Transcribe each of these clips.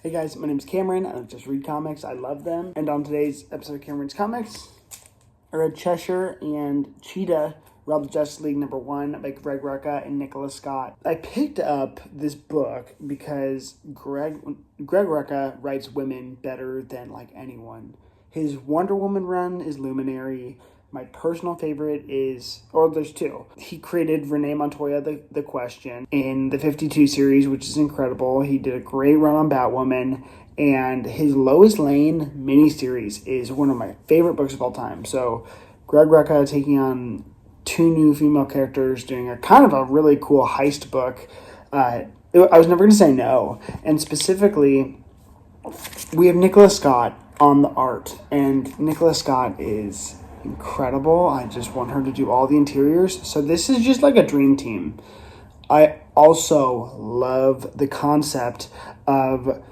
Hey guys, my name is Cameron. I just read comics. I love them. And on today's episode of Cameron's Comics, I read Cheshire and Cheetah, Rob the Justice League #1 by Greg Rucka and Nicola Scott. I picked up this book because Greg Rucka writes women better than like anyone. His Wonder Woman run is luminary. My personal favorite is, or there's two. He created Renee Montoya, the Question, in the 52 series, which is incredible. He did a great run on Batwoman, and his Lois Lane miniseries is one of my favorite books of all time. So Greg Rucka taking on two new female characters, doing a kind of a really cool heist book. I was never going to say no. And specifically, we have Nicola Scott on the art, and Nicola Scott is incredible. I just want her to do all the interiors. So this is just like a dream team. I also love the concept of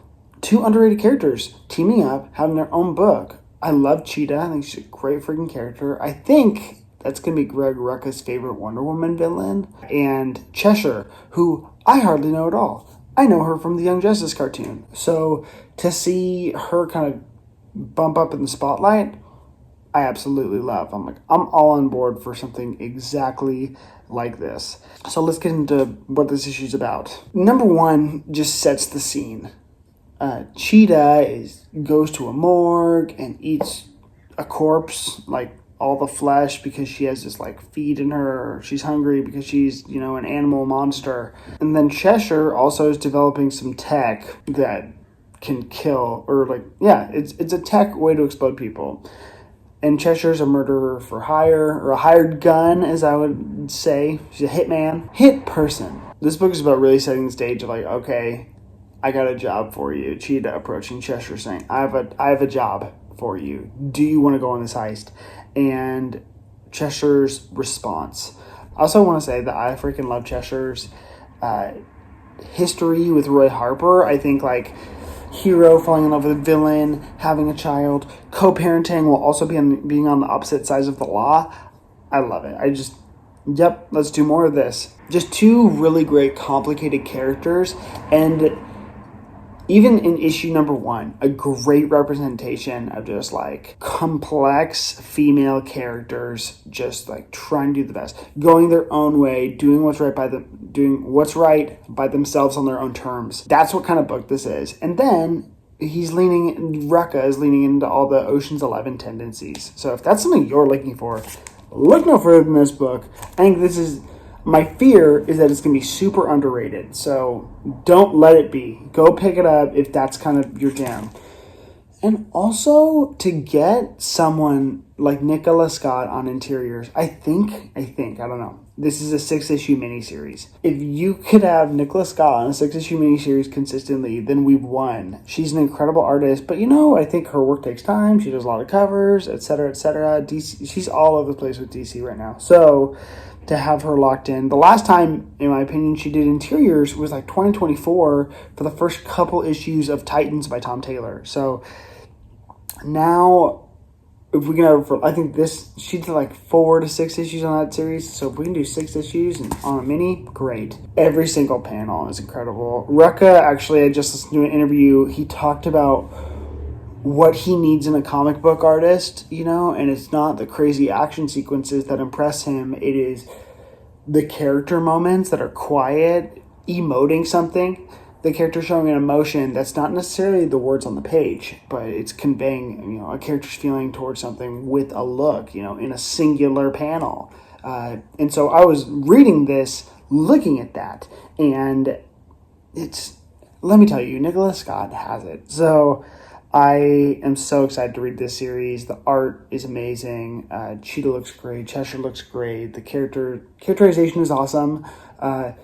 two underrated characters teaming up, having their own book. I love Cheetah. I think she's a great freaking character. I think that's going to be Greg Rucka's favorite Wonder Woman villain. And Cheshire, who I hardly know at all. I know her from the Young Justice cartoon. So to see her kind of bump up in the spotlight, I absolutely love. I'm all on board for something exactly like this. So let's get into what this issue's about. #1 just sets the scene. Cheetah goes to a morgue and eats a corpse, like all the flesh, because she has this like feed in her. She's hungry because she's, an animal monster. And then Cheshire also is developing some tech that can kill, or it's a tech way to explode people. And Cheshire's a murderer for hire, or a hired gun, as I would say. She's a hitman. Hit person. This book is about really setting the stage of okay, I got a job for you. Cheetah approaching Cheshire saying, I have a job for you. Do you want to go on this heist? And Cheshire's response. I also want to say that I freaking love Cheshire's history with Roy Harper. I think hero falling in love with a villain, having a child, co-parenting while also being on the opposite sides of the law. I love it. Let's do more of this. Just two really great complicated characters, and even in issue #1, a great representation of just complex female characters just trying to do the best, going their own way, doing what's right by themselves on their own terms. That's what kind of book this is. And then Rucka is leaning into all the Ocean's 11 tendencies. So if that's something you're looking for, look no further than this book. I think my fear is that it's going to be super underrated. So don't let it be. Go pick it up if that's kind of your jam. And also to get someone like Nicola Scott on interiors, I think, I don't know. This is a 6-issue miniseries. If you could have Nicola Scott on a 6-issue miniseries consistently, then we've won. She's an incredible artist, but I think her work takes time. She does a lot of covers, etc., etc. DC, she's all over the place with DC right now. So to have her locked in. The last time, in my opinion, she did interiors was 2024 for the first couple issues of Titans by Tom Taylor. So now, if we can I think she did 4 to 6 issues on that series. So if we can do 6 issues on a mini, great. Every single panel is incredible. Rucka, actually, I just listened to an interview. He talked about what he needs in a comic book artist, and it's not the crazy action sequences that impress him. It is the character moments that are quiet, emoting something, the character showing an emotion that's not necessarily the words on the page, but it's conveying, a character's feeling towards something with a look, in a singular panel. And so I was reading this, looking at that, and let me tell you, Nicola Scott has it. So I am so excited to read this series. The art is amazing. Cheetah looks great. Cheshire looks great. The characterization is awesome. The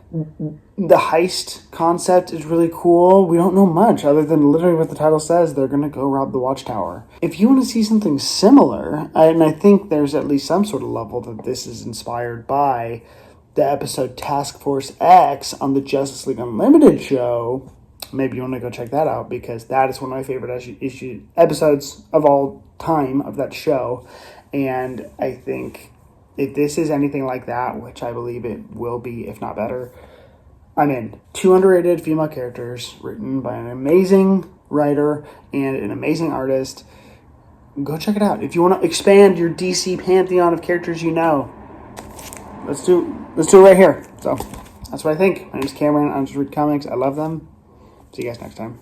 heist concept is really cool. We don't know much other than literally what the title says. They're going to go rob the Watchtower. If you want to see something similar, and I think there's at least some sort of level that this is inspired by the episode Task Force X on the Justice League Unlimited show, maybe you want to go check that out, because that is one of my favorite episodes of all time of that show. And I think if this is anything like that, which I believe it will be, if not better, I'm in. 2 underrated female characters written by an amazing writer and an amazing artist. Go check it out. If you want to expand your DC pantheon of characters you know, let's do it right here. So that's what I think. My name's Cameron. I'm just read comics. I love them. See you guys next time.